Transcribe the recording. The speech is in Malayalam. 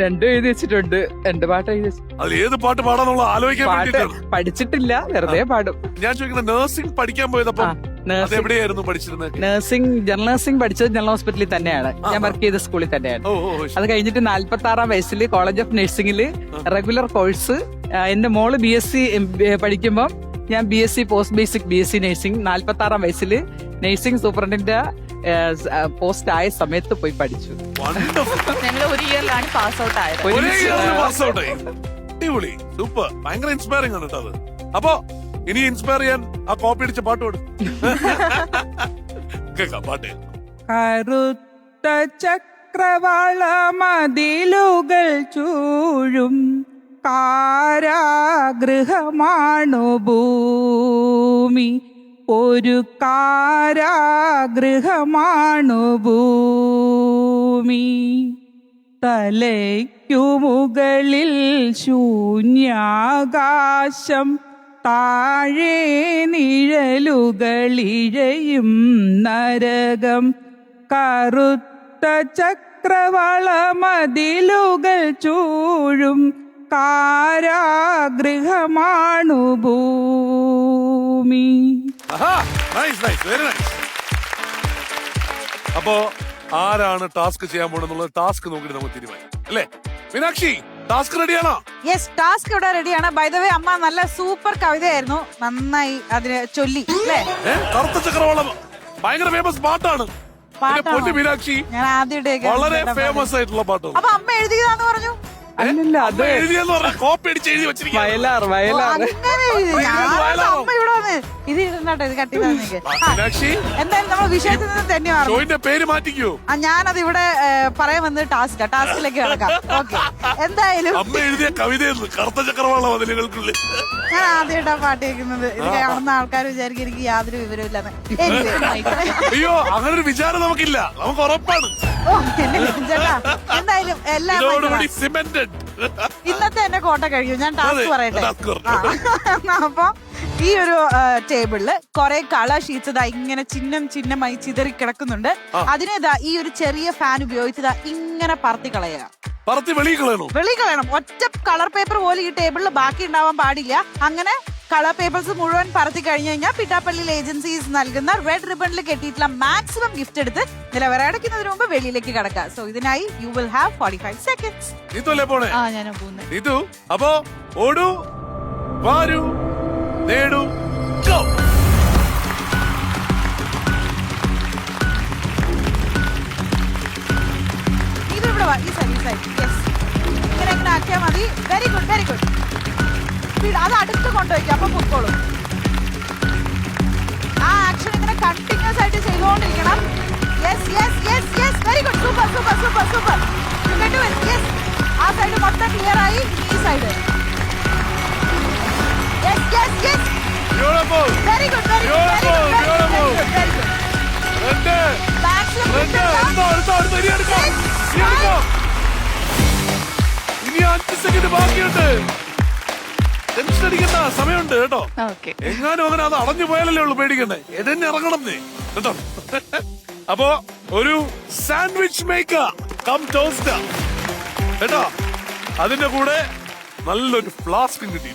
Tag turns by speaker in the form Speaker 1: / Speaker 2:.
Speaker 1: രണ്ടും എഴുതി വെച്ചിട്ടുണ്ട്. 2 പാട്ട് എഴുതി
Speaker 2: അതിൽ ഏത് പാട്ട് പാടാന്നുള്ള ആലോചിക്കാൻ
Speaker 1: പാട്ട്
Speaker 2: വേണ്ടിയിട്ടാണ്
Speaker 1: പഠിച്ചിട്ടില്ല, വെറുതെ പാടും.
Speaker 2: ഞാൻ ചോദിക്കുന്നത്. നഴ്സിംഗ് പഠിക്കാൻ പോയതപ്പം അതെവിടെയായിരുന്നു പഠിച്ചിരുന്നത്?
Speaker 1: ജനറൽ നഴ്സിംഗ് പഠിച്ചത് ജനറൽ ഹോസ്പിറ്റലിൽ തന്നെയാണ്. ഞാൻ വർക്ക് ചെയ്ത സ്കൂളിൽ തന്നെയാണ്. അത് കഴിഞ്ഞിട്ട് 46-ാം വയസ്സിൽ കോളേജ് ഓഫ് നഴ്സിംഗിൽ റെഗുലർ കോഴ്സ്. എന്റെ മോള് BSc പഠിക്കുമ്പോൾ ഞാൻ BSc post basic BSc nursing 46-ാം വയസ്സിൽ നഴ്സിംഗ് സൂപ്രണ്ടിന്റെ പോസ്റ്റ് ആയ സമയത്ത് പോയി പഠിച്ചു.
Speaker 3: ഞങ്ങൾ ഒരു ഇയറിലാണ് പാസ് ഔട്ട് ആയത്.
Speaker 2: അടിപൊളി, സൂപ്പർ, ഭയങ്കര ഇൻസ്പയറിംഗ് ആണ് കേട്ടോ അത്. അപ്പൊ ഇനി ഇൻസ്പയർ ചെയ്യാൻ ആ കോപ്പി അടിച്ച പാട്ട് പാടും. കേൾക്കാം പാട്ട്.
Speaker 1: കറുത്ത ചക്രവാള മതിലുകൾ ചൂഴും കാരാഗൃഹമാണു ഭൂമി, ഒരു കാരാഗൃഹമാണു ഭൂമി. തലയ്ക്കു മുകളിൽ ശൂന്യാകാശം, താഴെ നിഴലുകളിഴയും നരകം. കറുത്ത ചക്രവാള മതിലുകൾ ചൂഴും കാരാഗൃഹമാണു ഭൂമി.
Speaker 2: അപ്പോ ആരാണ് ടാസ്ക് ചെയ്യാൻ പോണെന്നുള്ളത് ടാസ്ക് നോക്കിട്ട് നമുക്ക് തീരുമാനിക്കാം അല്ലേ? മീനാക്ഷി, ടാസ്ക് റെഡിയാണോ?
Speaker 3: യെസ്, ടാസ്ക് ഇവിടെ റെഡിയാണ്. ബൈ ദ വേ അമ്മ നല്ല സൂപ്പർ കവിതയായിരുന്നു, നന്നായി അതിന് ചൊല്ലി അല്ലേ?
Speaker 2: കറുത്ത ചക്രവാളം ഭയങ്കര ഫേമസ് പാട്ടാണ്. മീനാക്ഷി,
Speaker 3: ഞാൻ ആദ്യമായിട്ട്
Speaker 2: വളരെ ഫേമസ് ആയിട്ടുള്ള പാട്ടാണ്.
Speaker 3: അപ്പൊ അമ്മ എഴുതിയതാന്ന് പറഞ്ഞു.
Speaker 1: അല്ലല്ല, അത്
Speaker 2: എഴുതിയെന്ന് പറഞ്ഞ കോപ്പി അടിച്ച് എഴുതി വെച്ചിരിക്കുക.
Speaker 1: വയലാർ.
Speaker 3: അങ്ങനെ എഴുതി. അമ്മ ഇവിടെ വന്ന് ഇത് ഇടണ്ടാട്ടോ, ഇത് കട്ടി
Speaker 2: മീനാക്ഷി,
Speaker 3: എന്തായാലും നമ്മൾ വിഷയത്തിൽ നിന്ന് തന്നെ
Speaker 2: ഷോയിന്റെ പേര് മാറ്റിക്കോ.
Speaker 3: ഞാനത് ഇവിടെ പറയാൻ വന്നത് ടാസ്കിലേക്ക് കിടക്കാം. ഓക്കെ, എന്തായാലും
Speaker 2: അമ്മ എഴുതിയ കവിതയെന്ന് കറുത്ത ചക്രവാള മതിലുകൾക്കുള്ളിൽ.
Speaker 3: ഞാൻ ആദ്യമായിട്ടാ പാട്ട് കേൾക്കുന്നത്. ഇത് കാണുന്ന ആൾക്കാർ വിചാരിക്കും എനിക്ക് യാതൊരു വിവരമില്ലെന്ന്.
Speaker 2: അയ്യോ, അങ്ങനെ ഒരു വിചാരം നമുക്കില്ല, നമുക്ക് ഉറപ്പാണ്.
Speaker 3: എന്തായാലും എല്ലാം ഇന്നത്തെ എന്റെ കോട്ട കഴിയും. ഞാൻ ടാസ്ക് പറയട്ടെ. അപ്പൊ ഈ ഒരു ടേബിളില് കുറെ കളർ ഷീറ്റ്സ് ഇതാ ഇങ്ങനെ ചിഹ്നമായി ചിതറി കിടക്കുന്നുണ്ട്. അതിനെതാ ഈ ഒരു ചെറിയ ഫാൻ ഉപയോഗിച്ചതാ ഇങ്ങനെ പറത്തി കളയുക. വെളി കളയണം. ഒറ്റ കളർ പേപ്പർ പോലും ഈ ടേബിളിൽ ബാക്കി ഉണ്ടാവാൻ പാടില്ല. അങ്ങനെ കളർ പേപ്പേഴ്സ് മുഴുവൻ പറത്തി കഴിഞ്ഞു കഴിഞ്ഞാൽ പിട്ടാപ്പള്ളിയിൽ ഏജൻസീസ് നൽകുന്ന റെഡ് റിബണിൽ കെട്ടിയിട്ടുള്ള മാക്സിമം ഗിഫ്റ്റ് എടുത്ത് നിലവരടയ്ക്കുന്നതിന് മുമ്പ് വെളിയിലേക്ക് കടക്കുക. സോ ഇതിനായി യു വിൽ ഹാവ് 45 seconds.
Speaker 2: ഞാനാ പോകുന്നത്. അപ്പോ ഓടൂ, വാരൂ, നേടൂ, ഗോ.
Speaker 3: ഇതിവിടെ വാ, ഈ സൈഡ്. യെസ്, ഇങ്ങനെ ആക്കിയാൽ മതി. Very good. അത് അടുത്ത് കൊണ്ടുവയ്ക്കുക, അപ്പൊ പൊക്കോളും. ആ ആക്ഷൻ ഇങ്ങനെ കണ്ടിന്യൂസ് ആയിട്ട് ചെയ്തുകൊണ്ടിരിക്കണം. Yes, very good. Super. Yes, ആ സൈഡ് മൊത്തം ക്ലിയർ ആയി. ഈ സൈഡ്. യെസ്. Very good.
Speaker 2: ഇനി 5 സെക്കൻഡ് ബാക്കിയുണ്ട്. ടെൻഷൻ അടിക്കണ്ട, സമയമുണ്ട് കേട്ടോ. എങ്ങാനും അങ്ങനെ അത് അടഞ്ഞു പോയാലല്ലേ ഉള്ളു പേടിക്കണ്ടേ. എടന്നെ ഇറങ്ങണം കേട്ടോ. അപ്പോ ഒരു സാൻഡ്വിച്ച് മേക്കർ കം ടോസ്റ്റർ കേട്ടോ. അതിന്റെ കൂടെ നല്ലൊരു ഫ്ലാസ്ക് കിട്ടി.